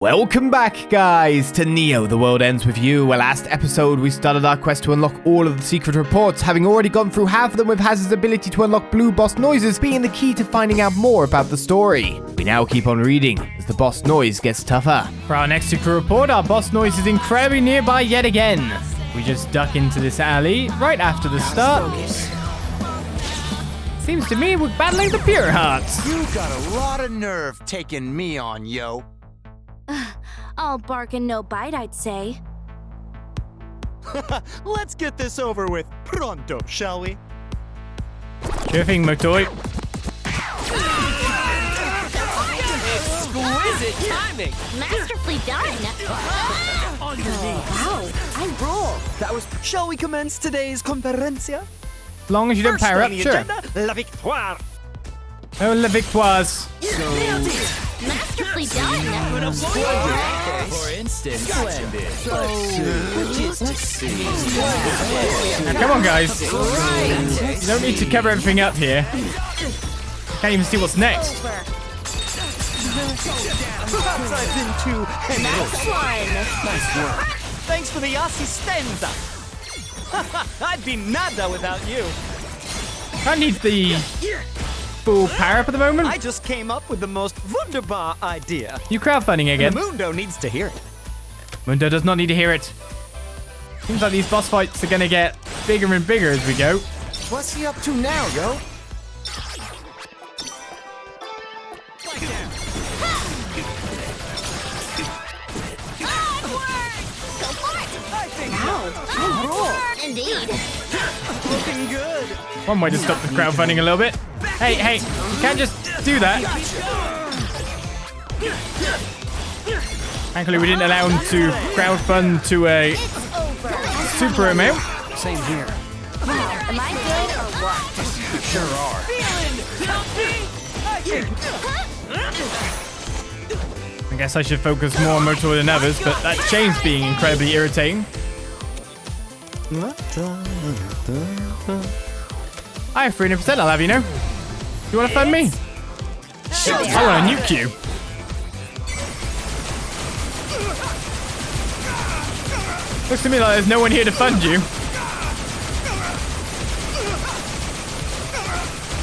Welcome back, guys, to Neo, The World Ends With You. Well, last episode, we started our quest to unlock all of the secret reports, having already gone through half of them with Hazard's ability to unlock blue boss noises being the key to finding out more about the story. We now keep on reading as the boss noise gets tougher. For our next secret report, our boss noise is incredibly nearby yet again. We just duck into this alley right after the start. Seems to me we're battling the pure hearts. You got a lot of nerve taking me on, yo. All bark and no bite, I'd say. Let's get this over with pronto, shall we? Sure thing, McToy. Exquisite timing! Masterfully done! Wow, I rule. That was. Shall we commence today's conferencia? As long as you don't power up, sure. La victoire. Oh, la victoires. Masterfully done. For instance, Now, come on, guys. You don't need to cover everything up here. Can't even see what's next. Perhaps I've been too Nice one. Nice work. Thanks for the assistenza. I'd be nada without you. I need the full power up at the moment. I just came up with the most wunderbar idea. You crowdfunding again. The Mundo needs to hear it. Mundo does not need to hear it. Seems like these boss fights are going to get bigger and bigger as we go. What's he up to now, yo? Wow, I rule. Indeed. Looking good. One way to stop the crowdfunding a little bit. Hey, you can't just do that. Thankfully, we didn't allow him to crowdfund to a super amount. Same here. Am I good or what? You sure are. I guess I should focus more on Motor than others, but that chain's being incredibly irritating. I have 300%, I'll have you know. You want to fund me? I want to nuke you. Looks to me like there's no one here to fund you.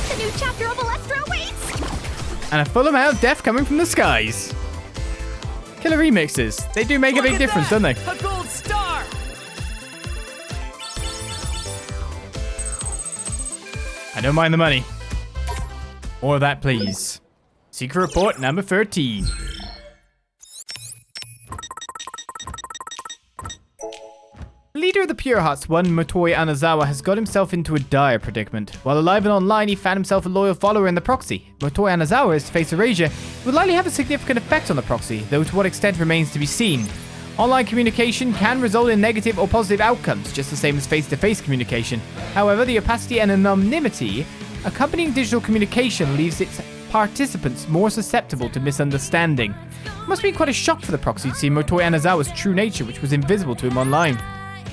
The new chapter of Alestra awaits. And a full amount of death coming from the skies. Killer remixes. They do make a big difference, don't they? A gold star. I don't mind the money. More of that, please. Secret report number 13. The leader of the Pure Hearts, one Motoi Anazawa, has got himself into a dire predicament. While alive and online, he found himself a loyal follower in the proxy. Motoi Anazawa is to face erasure. It would likely have a significant effect on the proxy, though to what extent remains to be seen. Online communication can result in negative or positive outcomes, just the same as face-to-face communication. However, the opacity and anonymity accompanying digital communication leaves its participants more susceptible to misunderstanding. It must be quite a shock for the proxy to see Motoi Anazawa's true nature, which was invisible to him online.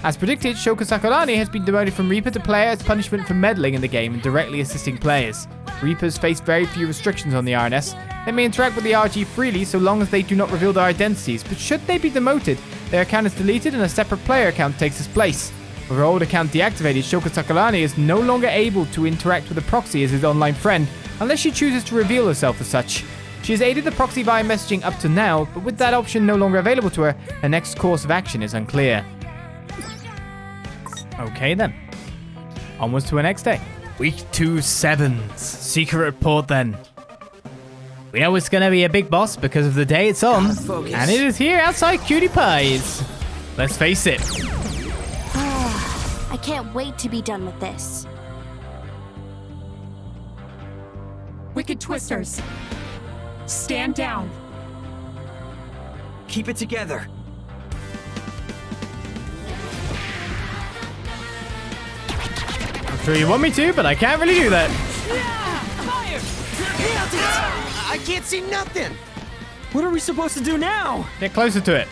As predicted, Shoko Sakurani has been demoted from Reaper to player as punishment for meddling in the game and directly assisting players. Reapers face very few restrictions on the RNS. They may interact with the RG freely so long as they do not reveal their identities, but should they be demoted, their account is deleted and a separate player account takes its place. With her old account deactivated, Shoko Sakurani is no longer able to interact with the proxy as his online friend, unless she chooses to reveal herself as such. She has aided the proxy via messaging up to now, but with that option no longer available to her, her next course of action is unclear. Okay then. Onwards to our next day. Week 2 sevens. Secret report then. We know it's gonna be a big boss because of the day it's on. And it is here outside Cutie Pie's. Let's face it. I can't wait to be done with this. Wicked Twisters, stand down. Keep it together. I'm sure you want me to, but I can't really do that. I can't see nothing. What are we supposed to do now? Get closer to it.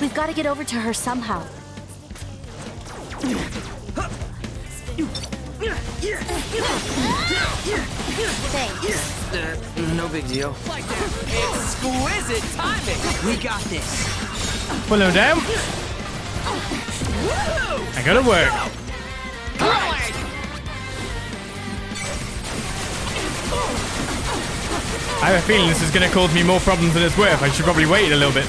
We've got to get over to her somehow. Thanks. No big deal. Exquisite timing. We got this. Pull him down. I gotta work. I have a feeling this is gonna cause me more problems than it's worth. I should probably wait a little bit.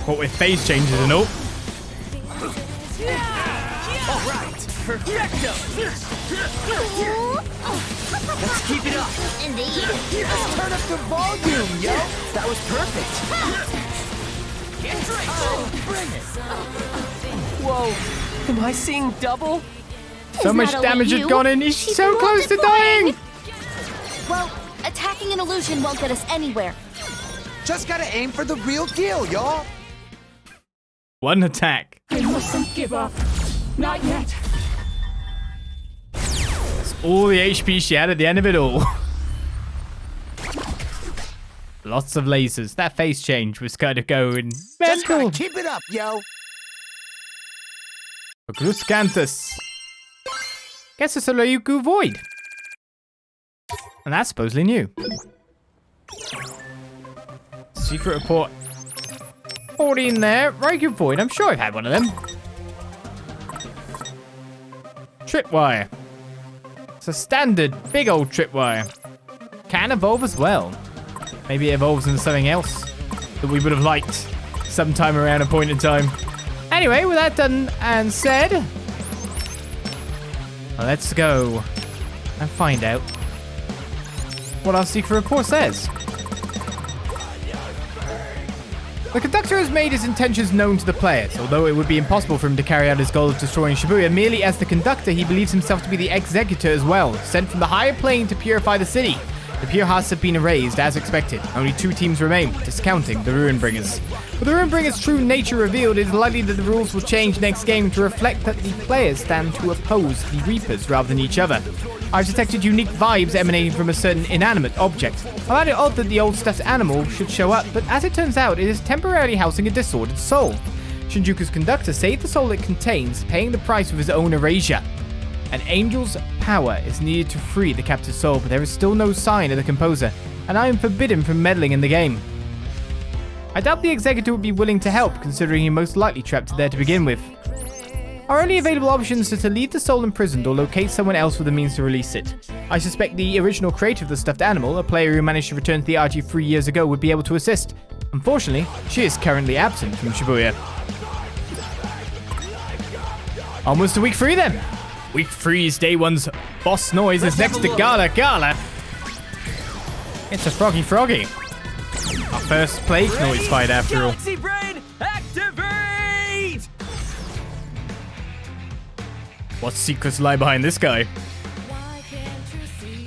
What with phase changes and all. All right. Perfecto. Let's keep it up. Indeed. Let's turn up the volume, yo. That was perfect. Bring it. Whoa. Am I seeing double? So much not damage only had you, gone in. He's she's so the close to one playing. dying. Well, attacking an illusion won't get us anywhere. Just gotta aim for the real deal, y'all. One attack. I mustn't give up. Not yet. That's all the HP she had at the end of it all. Lots of lasers. That face change was kind of going Just gotta mental. keep it up, yo. Gruscanthus. Guess it's a Ryuku Void. And that's supposedly new. Secret report. Already in there. Ryuku Void. I'm sure I've had one of them. Tripwire. It's a standard big old tripwire. Can evolve as well. Maybe it evolves into something else that we would have liked sometime around a point in time. Anyway, with that done and said, let's go and find out what our secret report says. The conductor has made his intentions known to the players. Although it would be impossible for him to carry out his goal of destroying Shibuya merely as the conductor, he believes himself to be the executor as well, sent from the higher plane to purify the city. The pure hearts have been erased as expected. Only 2 teams remain, discounting the Ruinbringers. With the Ruinbringers' true nature revealed, it is likely that the rules will change next game to reflect that the players stand to oppose the Reapers rather than each other. I've detected unique vibes emanating from a certain inanimate object. I find it odd that the old stuffed animal should show up, but as it turns out, it is temporarily housing a disordered soul. Shinjuku's conductor saved the soul it contains, paying the price with his own erasure. An angel's power is needed to free the captive soul, but there is still no sign of the composer, and I am forbidden from meddling in the game. I doubt the executor would be willing to help, considering he most likely trapped it there to begin with. Our only available options are to leave the soul imprisoned or locate someone else with the means to release it. I suspect the original creator of the stuffed animal, a player who managed to return to the RG 3 years ago, would be able to assist. Unfortunately, she is currently absent from Shibuya. Almost to week 3 then. Week 3's day 1's boss noise is next to Gala Gala. It's a Froggy Froggy. Our first plague noise fight after all. Galaxy Brain, activate! What secrets lie behind this guy?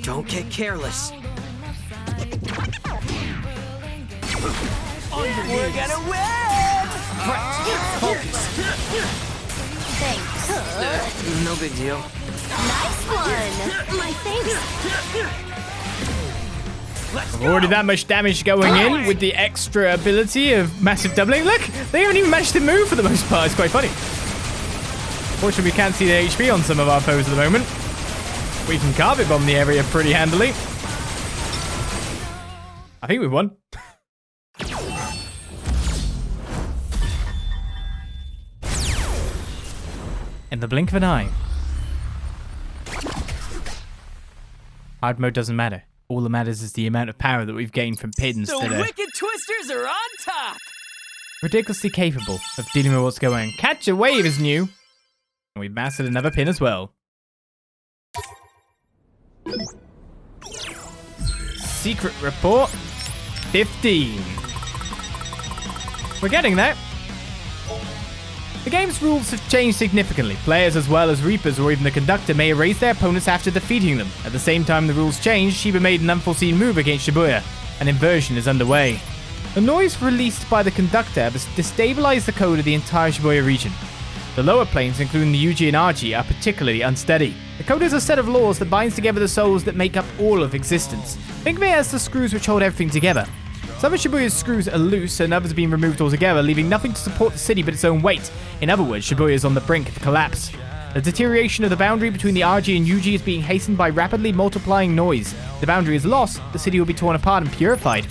Don't get careless. We're gonna win! Thanks. No big deal. Nice one. My thanks. Already that much damage going in with the extra ability of massive doubling. Look, they haven't even managed to move for the most part. It's quite funny. Fortunately, we can't see the HP on some of our foes at the moment. We can carpet bomb the area pretty handily. I think we won. In the blink of an eye. Hard mode doesn't matter. All that matters is the amount of power that we've gained from pins The that are Wicked Twisters are on top! ridiculously capable of dealing with what's going on. Catch a Wave is new. And we've mastered another pin as well. Secret report 15. We're getting there. The game's rules have changed significantly. Players as well as Reapers or even the conductor may erase their opponents after defeating them. At the same time the rules changed, Shiba made an unforeseen move against Shibuya. An inversion is underway. The noise released by the conductor has destabilized the code of the entire Shibuya region. The lower planes, including the UG and RG, are particularly unsteady. The code is a set of laws that binds together the souls that make up all of existence. Think of it as the screws which hold everything together. Some of Shibuya's screws are loose and others are being removed altogether, leaving nothing to support the city but its own weight. In other words, Shibuya is on the brink of collapse. The deterioration of the boundary between the RG and UG is being hastened by rapidly multiplying noise. If the boundary is lost, the city will be torn apart and purified.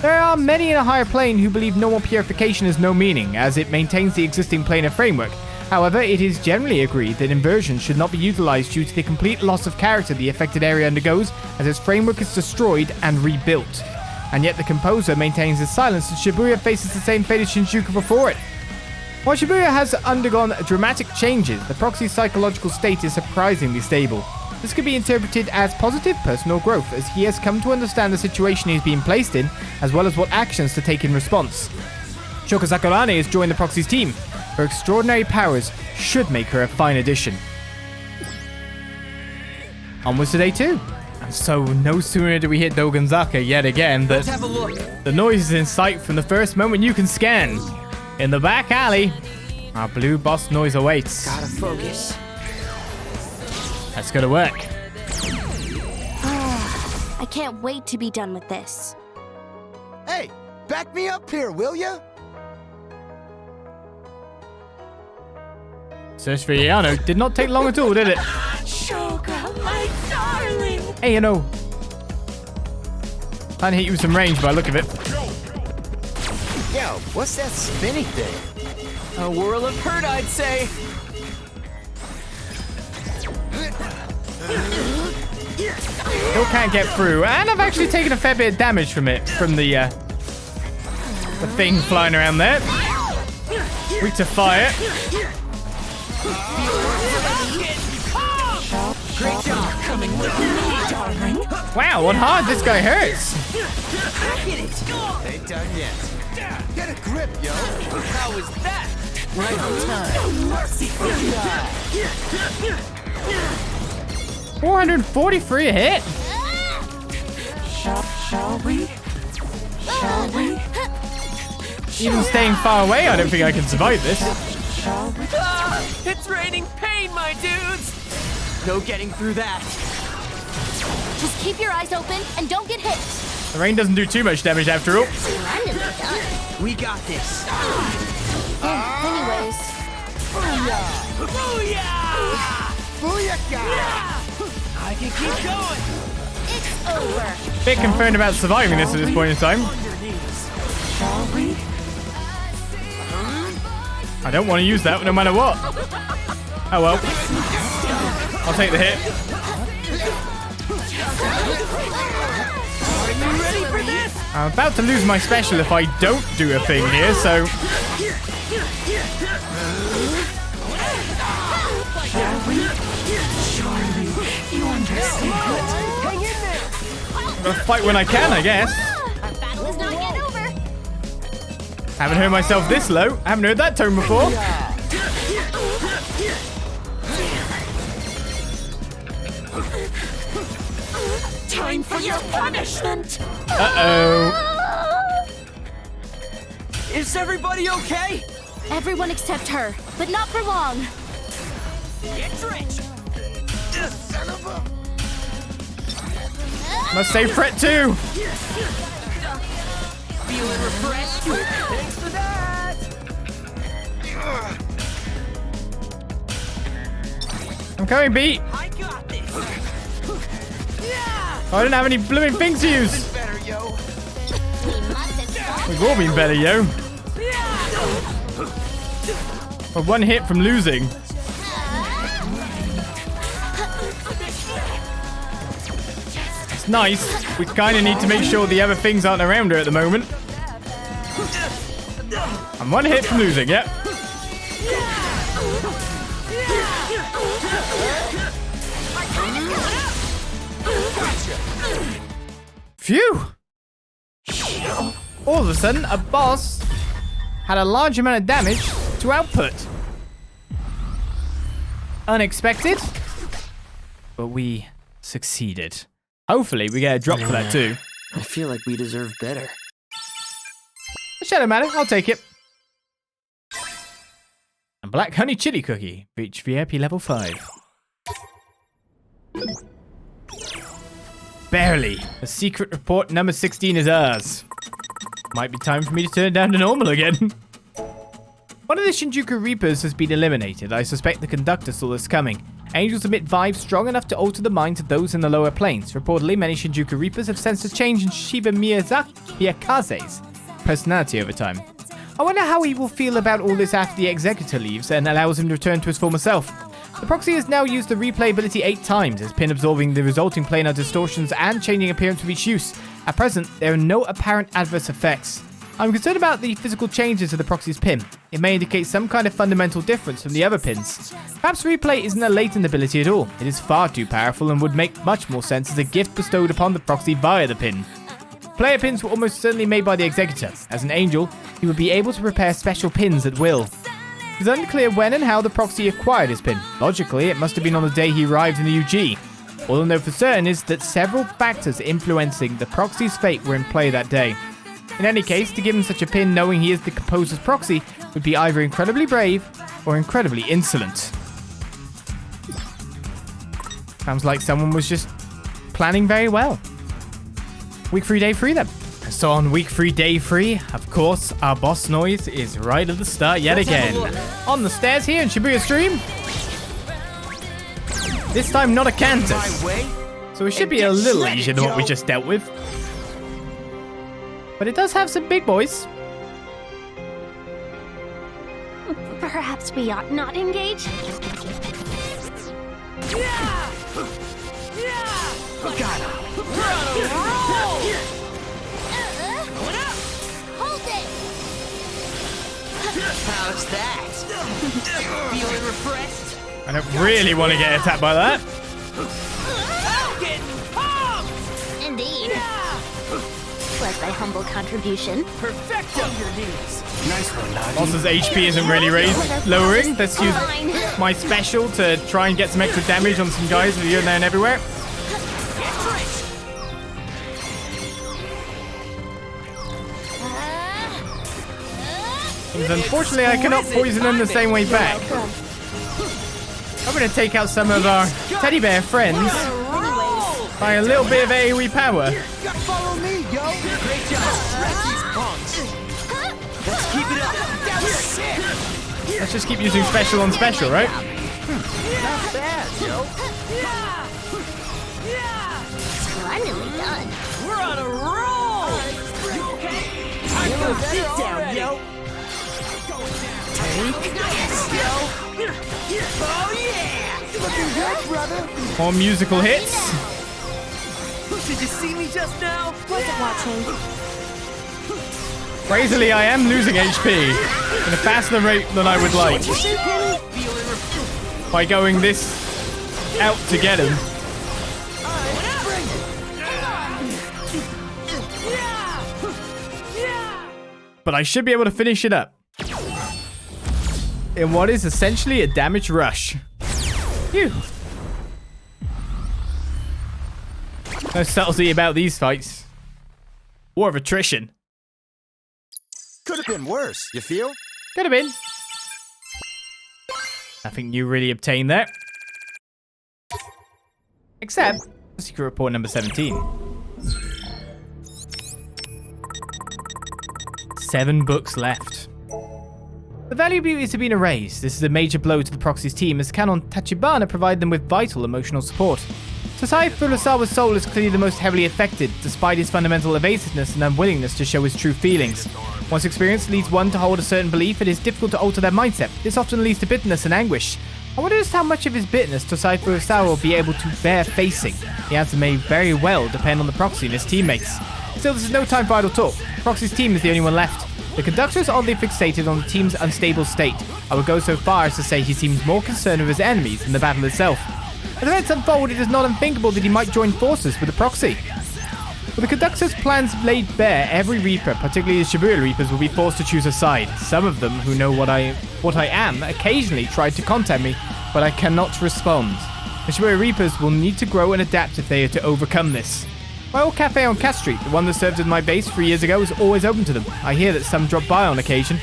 There are many in a higher plane who believe normal purification has no meaning, as it maintains the existing planar framework. However, it is generally agreed that inversion should not be utilized due to the complete loss of character the affected area undergoes as its framework is destroyed and rebuilt. And yet the composer maintains his silence as Shibuya faces the same fate as Shinjuku before it. While Shibuya has undergone dramatic changes, the proxy's psychological state is surprisingly stable. This could be interpreted as positive personal growth, as he has come to understand the situation he is being placed in, as well as what actions to take in response. Shoko Sakurane has joined the proxy's team. Her extraordinary powers should make her a fine addition. Onwards to day 2. And so no sooner do we hit Dogonzaka yet again, but Have a look. the noise is in sight from the first moment you can scan. In the back alley, our blue boss noise awaits. Gotta focus. Let's go to work. I can't wait to be done with this. Hey, back me up here, will ya? Search for Yano did not take long at all, did it? Shoka, my darling. Hey, you know. Trying to hit you with some range by the look of it. Yo, what's that spinny thing? A whirl of hurt, I'd say. Still can't get through, and I've actually taken a fair bit of damage from it, from the thing flying around there. Weak to fire. Great job coming with me, darling. Wow, what hard this guy hurts. Ain't done yet. Get a grip, yo. How was that? Right on time. Mercy for you. 443 a hit. Shall we? Shall we? Even staying far away, I don't think I can survive this. Shall we? Ah, it's raining pain, my dudes. No getting through that. Just keep your eyes open and don't get hit. The rain doesn't do too much damage after all. We got this. Anyways, Booyah! Booyaka! I can keep going. it's over. Bit concerned about surviving this at this point in time. Shall we? I don't want to use that no matter what. Oh well. I'll take the hit. Are you ready for this? I'm about to lose my special if I don't do a thing here, so... Shall we? Surely you understand. Hang in there. I'll fight when I can, I guess. Our battle is not yet over. Haven't heard myself this low. Haven't heard that tone before. Time for your punishment. Uh-oh. Is everybody okay? Everyone except her, but not for long. Get drenched. Son of a... Must say fret too. Feeling refreshed? Thanks for that. I'm coming, beat. I got this. I don't have any blooming things to use. Better, yo. We've all been better, yo. We're one hit from losing. It's nice. We kind of need to make sure the other things aren't around her at the moment. I'm one hit from losing, yep. Phew! All of a sudden, a boss had a large amount of damage to output. Unexpected, but we succeeded. Hopefully, we get a drop for that too. I feel like we deserve better. Shadow Matter, I'll take it. And Black Honey Chili Cookie, reach VIP level 5. Barely. The secret report number 16 is ours. Might be time for me to turn down to normal again. One of the Shinjuku Reapers has been eliminated. I suspect the conductor saw this coming. Angels emit vibes strong enough to alter the minds of those in the lower planes. Reportedly, many Shinjuku Reapers have sensed a change in Shiba Miyakaze's personality over time. I wonder how he will feel about all this after the Executor leaves and allows him to return to his former self. The proxy has now used the replay ability 8 times, his pin absorbing the resulting planar distortions and changing appearance with each use. At present, there are no apparent adverse effects. I'm concerned about the physical changes of the proxy's pin. It may indicate some kind of fundamental difference from the other pins. Perhaps replay isn't a latent ability at all. It is far too powerful and would make much more sense as a gift bestowed upon the proxy via the pin. Player pins were almost certainly made by the Executor. As an angel, he would be able to prepare special pins at will. It is unclear when and how the proxy acquired his pin. Logically, it must have been on the day he arrived in the UG. All I know for certain is that several factors influencing the proxy's fate were in play that day. In any case, to give him such a pin knowing he is the composer's proxy would be either incredibly brave or incredibly insolent. Sounds like someone was just planning very well. Week 3, day 3 then. So on week 3, day 3, of course, our boss noise is right at the start yet again. On the stairs here in Shibuya Stream. This time not a Cantus. So it should be a little easier than what we just dealt with. But it does have some big boys. Perhaps we ought not engage? Hold it! How's that? Feeling refreshed? I don't really want to get attacked by that. Getting pumped! Indeed. Was thy humble contribution. Perfecto! Your knees. Nice one, Nagi. Boss's HP isn't really lowering. Let's use my special to try and get some extra damage on some guys here and there and everywhere. Because unfortunately, I cannot poison them the same way back. I'm going to take out some of our teddy bear friends by a little bit of AoE power. Follow me, yo. Great job. Wreck these punks. Let's keep it up. That was sick. Let's just keep using special on special, right? Not bad, yo. Splendidly done. We're on a roll. You okay? Sit down, yo. Oh yeah! Looking good, brother. More musical hits. Did you see me just now? Wasn't watching. Crazily, I am losing HP at a faster rate than I would like. By going this out to get him. But I should be able to finish it up in what is essentially a damage rush. Phew. No subtlety about these fights. War of attrition. Could have been worse, you feel? Could have been. Nothing new really obtained there. Except secret report number 17. 7 books left. The value beauties have been erased. This is a major blow to the proxy's team as Canon Tachibana provide them with vital emotional support. Sasai Furusawa's soul is clearly the most heavily affected, despite his fundamental evasiveness and unwillingness to show his true feelings. Once experience leads one to hold a certain belief, it is difficult to alter their mindset. This often leads to bitterness and anguish. I wonder just how much of his bitterness Sasai Furusawa will be able to bear facing. The answer may very well depend on the proxy and his teammates. Still, this is no time for idle talk. Proxy's team is the only one left. The conductor is oddly fixated on the team's unstable state. I would go so far as to say he seems more concerned with his enemies than the battle itself. As events unfold, it is not unthinkable that he might join forces with the proxy. With the conductor's plans laid bare, every Reaper, particularly the Shibuya Reapers, will be forced to choose a side. Some of them, who know what I am, occasionally tried to contact me, but I cannot respond. The Shibuya Reapers will need to grow and adapt if they are to overcome this. My old cafe on Cat Street, the one that served as my base 3 years ago, is always open to them. I hear that some drop by on occasion.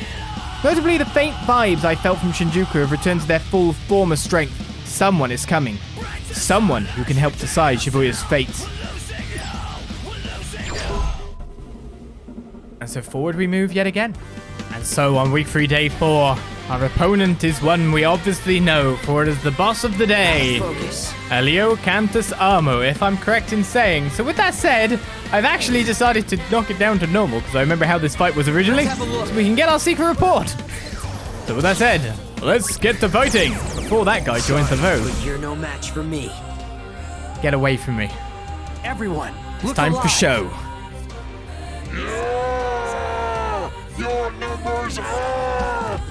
Notably, the faint vibes I felt from Shinjuku have returned to their full former strength. Someone is coming. Someone who can help decide Shibuya's fate. And so forward we move yet again. And so on week 3, day 4, our opponent is one we obviously know, for it is the boss of the day. Focus. Elio Cantus Armo, if I'm correct in saying. So with that said, I've actually decided to knock it down to normal, because I remember how this fight was originally, so we can get our secret report. So with that said, let's get to fighting, before that guy joins the vote. But you're no match for me. Get away from me. Everyone, It's time for show. Your numbers up!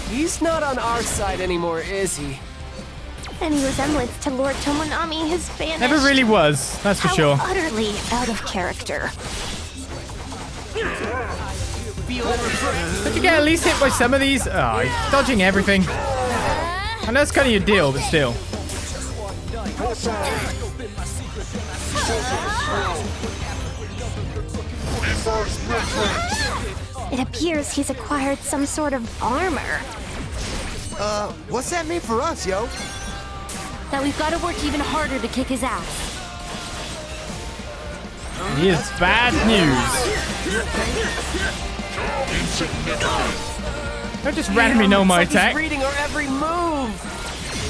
He's not on our side anymore, is he? Any resemblance to Lord Tomonami has vanished. Never really was, that's for How sure. utterly out of character. Did you get at least hit by some of these? Oh, he's dodging everything. I know that's kind of your deal, but still. It appears he's acquired some sort of armor. What's that mean for us, yo? That we've got to work even harder to kick his ass. He is bad news. Don't just randomly know my Looks like attack. He's reading our every move.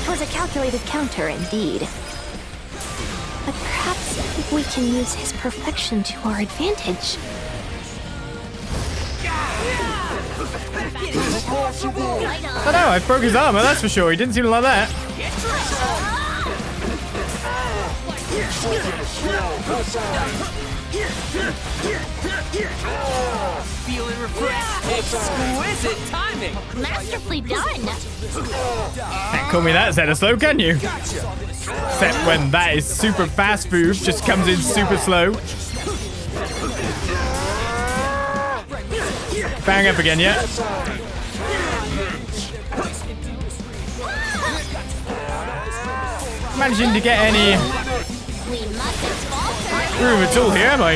It was a calculated counter indeed. But perhaps we can use his perfection to our advantage. I know, I broke his armor, that's for sure. He didn't seem like that. Feeling refreshed. Exquisite timing. Masterfully done! Can't call me that, Zeta slow, can you? Except when that is super fast move, just comes in super slow. Bang up again, yeah? Managing to get any We mustn't falter! room at all here, am I?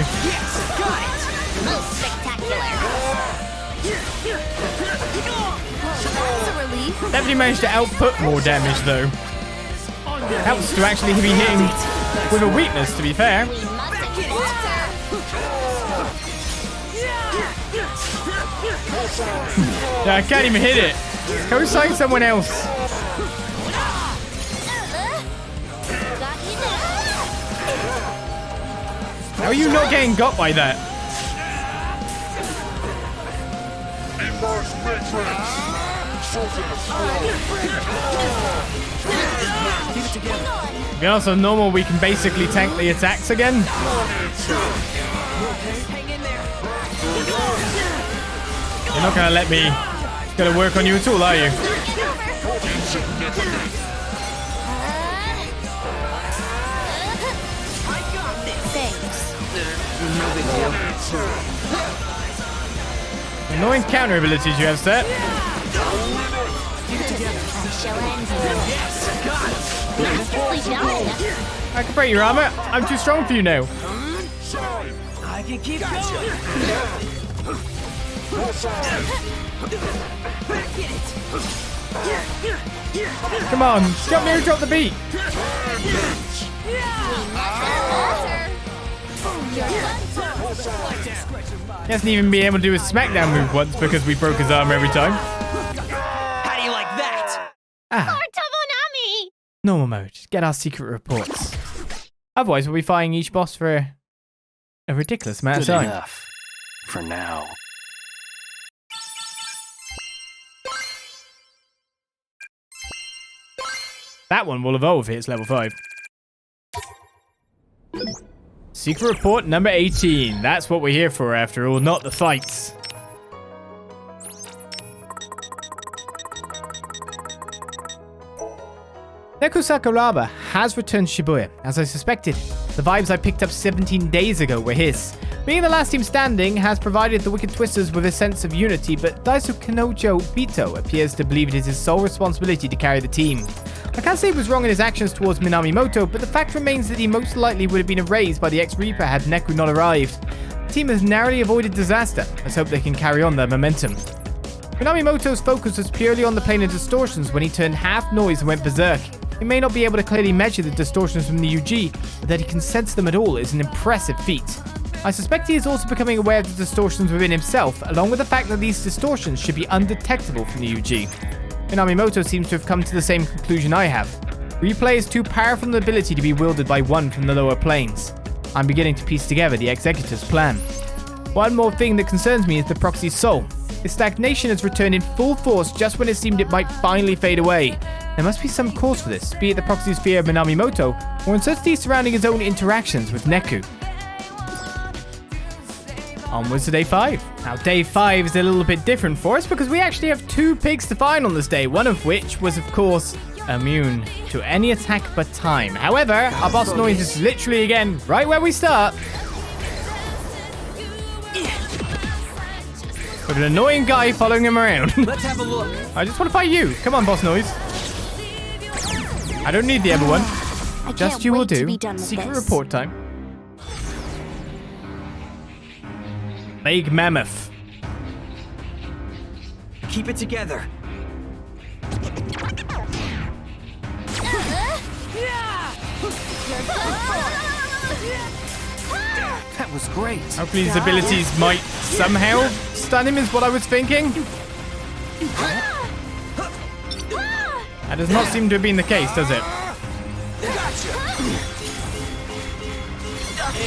Most spectacular! That's a relief. Definitely managed to output more damage, though. Helps to actually be hitting with a weakness, to be fair. We mustn't falter! Yeah, I can't even hit it. Go sign someone else. Got you there. How are you not getting got by that? Inverse matrix! To be honest, on normal, we can basically tank the attacks again. You're not going to let me go to work on you at all, are you? Annoying counter abilities you have set. I shall end you. Masterfully done! I can break your armor. I'm too strong for you now. I can keep going. Come on, jump near, drop the beat. He hasn't even been able to do his smackdown move once because we broke his armor every time. How do you like that? Ah, Lord Tomonami! normal mode. Get our secret reports. Otherwise, we'll be fighting each boss for a ridiculous amount of time. enough. For now. That one will evolve if it's level 5. Secret report number 18. That's what we're here for after all, not the fights. Neko Sakuraba has returned to Shibuya, as I suspected. The vibes I picked up 17 days ago were his. Being the last team standing has provided the Wicked Twisters with a sense of unity, but Daisu Kanojo Bito appears to believe it is his sole responsibility to carry the team. I can't say he was wrong in his actions towards Minamimoto, but the fact remains that he most likely would have been erased by the ex-Reaper had Neku not arrived. The team has narrowly avoided disaster. Let's hope they can carry on their momentum. Minamimoto's focus was purely on the plane of distortions when he turned half noise and went berserk. If He may not be able to clearly measure the distortions from the UG, but that he can sense them at all is an impressive feat. I suspect he is also becoming aware of the distortions within himself, along with the fact that these distortions should be undetectable from the UG. Minamimoto seems to have come to the same conclusion I have. Replay is too powerful an ability to be wielded by one from the lower planes. I'm beginning to piece together the Executor's plan. One more thing that concerns me is the Proxy's soul. Its stagnation has returned in full force just when it seemed it might finally fade away. There must be some cause for this, be it the Proxy's fear of Minamimoto, or uncertainty surrounding his own interactions with Neku. Onwards to day 5. Now day 5 is a little bit different for us because we actually have 2 pigs to find on this day, one of which was of course immune to any attack but time. However, our boss noise is literally again right where we start. With an annoying guy following him around. Let's have a look. I just want to fight you. Come on, boss noise. I don't need the other one. Just you will do. Secret report time. Big mammoth. Keep it together. That was great. Hopefully his abilities might somehow stun him is what I was thinking. That does not seem to have been the case, does it?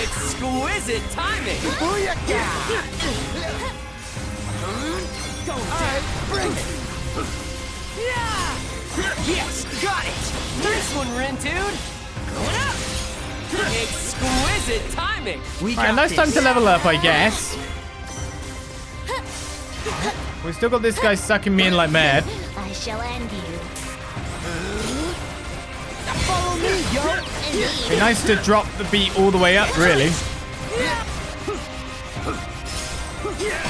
Exquisite timing! Yes, got it! Nice one, Rindude! Going up! Exquisite timing! Alright, nice time to level up, I guess. We've still got this guy sucking me in like mad. I shall end you. Follow me, yo! Be nice to drop the beat all the way up, really.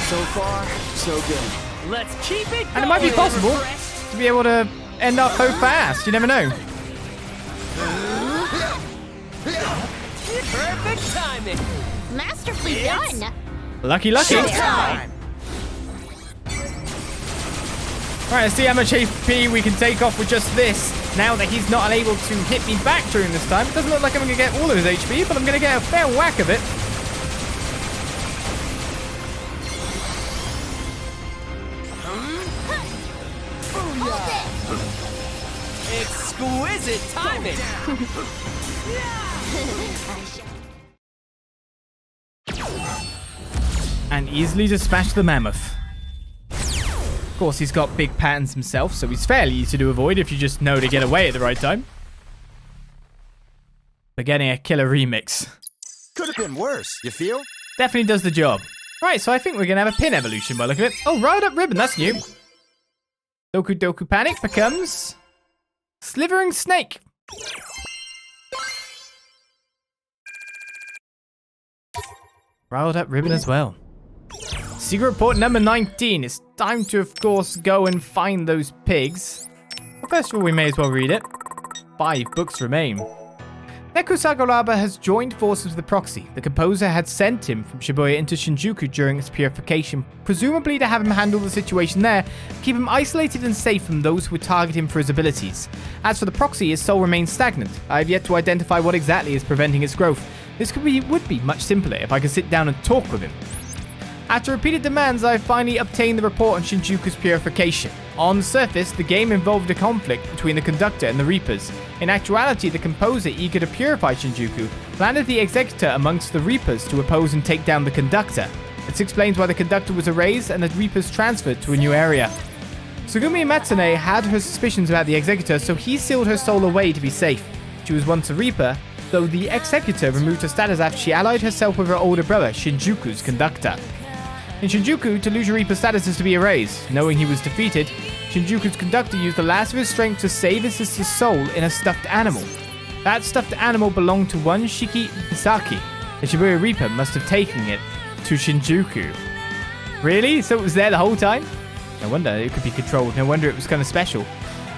So far, so good. Let's keep it going! And it might be possible to be able to end up so fast. You never know. Perfect timing! Masterfully done. Lucky. Time! Alright, let's see how much HP we can take off with just this. Now that he's not unable to hit me back during this time, it doesn't look like I'm going to get all of his HP, but I'm going to get a fair whack of it. Exquisite timing! And easily dispatch the mammoth. Of course, he's got big patterns himself, so he's fairly easy to avoid if you just know to get away at the right time. But getting a killer remix. Could have been worse, you feel? Definitely does the job. Right, so I think we're going to have a pin evolution by the look of it. Oh, Riled Up Ribbon, that's new. Doku Doku Panic becomes Slithering Snake. Riled Up Ribbon as well. Secret report number 19. It's time to, of course, go and find those pigs. But first of all, we may as well read it. 5 books remain. Neku Sakuraba has joined forces with the Proxy. The composer had sent him from Shibuya into Shinjuku during its purification, presumably to have him handle the situation there, keep him isolated and safe from those who would target him for his abilities. As for the Proxy, his soul remains stagnant. I have yet to identify what exactly is preventing its growth. This would be much simpler if I could sit down and talk with him. After repeated demands, I finally obtained the report on Shinjuku's purification. On the surface, the game involved a conflict between the conductor and the Reapers. In actuality, the composer, eager to purify Shinjuku, planted the executor amongst the Reapers to oppose and take down the conductor. This explains why the conductor was erased and the Reapers transferred to a new area. Tsugumi Matsune had her suspicions about the executor, so he sealed her soul away to be safe. She was once a Reaper, though the executor removed her status after she allied herself with her older brother, Shinjuku's conductor. In Shinjuku, to lose your Reaper status is to be erased. Knowing he was defeated, Shinjuku's conductor used the last of his strength to save his sister's soul in a stuffed animal. That stuffed animal belonged to one Shiki Misaki. The Shibuya Reaper must have taken it to Shinjuku. Really? So it was there the whole time? No wonder it could be controlled. No wonder it was kind of special.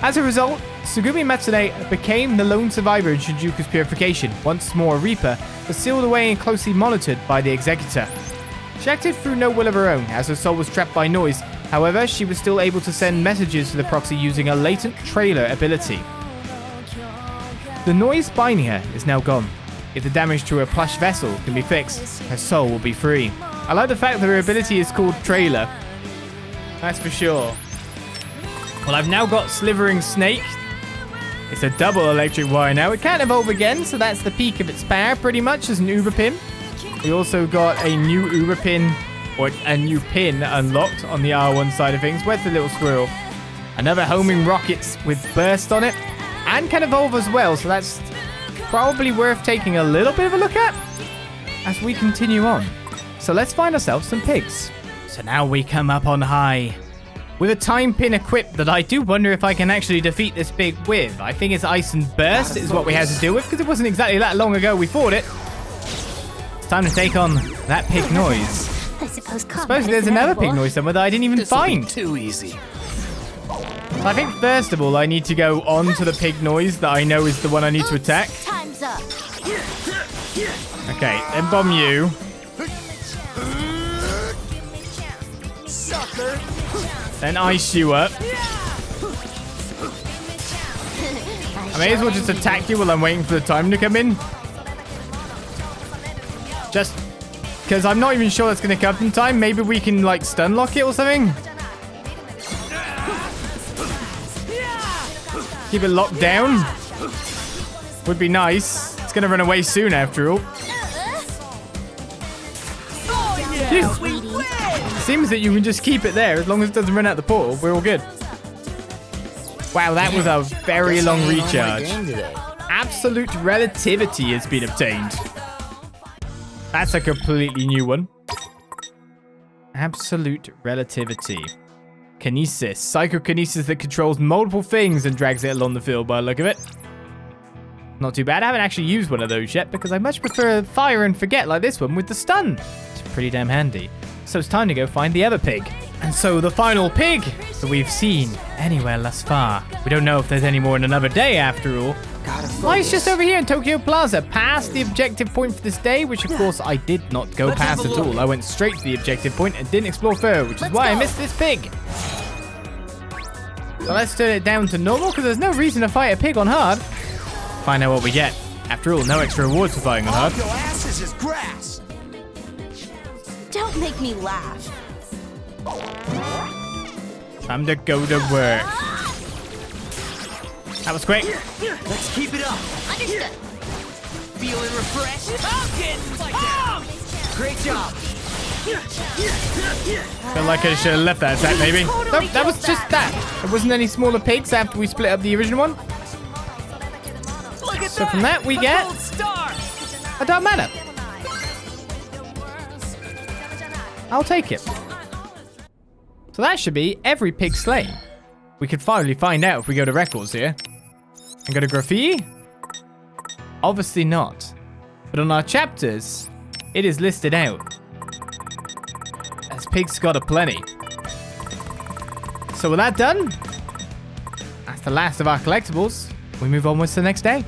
As a result, Tsugumi Matsune became the lone survivor in Shinjuku's purification, once more a Reaper, but sealed away and closely monitored by the Executor. She acted through no will of her own, as her soul was trapped by noise. However, she was still able to send messages to the Proxy using a latent trailer ability. The noise binding her is now gone. If the damage to her plush vessel can be fixed, her soul will be free. I like the fact that her ability is called Trailer. That's for sure. Well, I've now got Slithering Snake. It's a double electric wire now. It can't evolve again, so that's the peak of its power pretty much as an Uber pin. We also got a new Uber pin, or a new pin unlocked on the R1 side of things. Where's the little squirrel? Another homing rocket with burst on it and can evolve as well, so that's probably worth taking a little bit of a look at as we continue on. So let's find ourselves some pigs. So now we come up on high with a time pin equipped that I do wonder if I can actually defeat this pig with. I think it's Ice and Burst is what we had to deal with because it wasn't exactly that long ago we fought it. It's time to take on that pig noise. I suppose There's another pig noise somewhere that I didn't even find. Too easy. So I think first of all I need to go on to the pig noise that I know is the one I need to attack. Time's up. Okay, then bomb you. Sucker. Then ice you up. I may as well just attack you while I'm waiting for the time to come in. Just because I'm not even sure that's going to come in time. Maybe we can like stun lock it or something. Keep it locked down. Would be nice. It's going to run away soon after all. Jeez. Seems that you can just keep it there as long as it doesn't run out the portal. We're all good. Wow, that was a very long recharge. Absolute relativity has been obtained. That's a completely new one. Absolute relativity. Kinesis. Psychokinesis that controls multiple things and drags it along the field by the look of it. Not too bad. I haven't actually used one of those yet because I much prefer fire and forget like this one with the stun. It's pretty damn handy. So it's time to go find the other pig. And so the final pig that we've seen anywhere thus far. We don't know if there's any more in another day after all. Well, it's just over here in Tokyo Plaza, past the objective point for this day, which of course I did not go past at all. I went straight to the objective point and didn't explore further, which is why I missed this pig. So let's turn it down to normal, because there's no reason to fight a pig on hard. Find out what we get. After all, no extra rewards for fighting on hard. Your asses is grass. Don't make me laugh. Time to go to work. That was quick. Let's keep it up. Understood. Feeling refreshed? I'm getting bombed! Great job. Feel like I should have left that attack, maybe. Nope, that was just that. There wasn't any smaller pigs after we split up the original one. Look at So from that, we get gold star! a dark matter. I'll take it. So that should be every pig slain. We could finally find out if we go to records here. And go to graffiti? Obviously not. But on our chapters, it is listed out. As pigs got aplenty. So with that done, that's the last of our collectibles. We move onwards to the next day.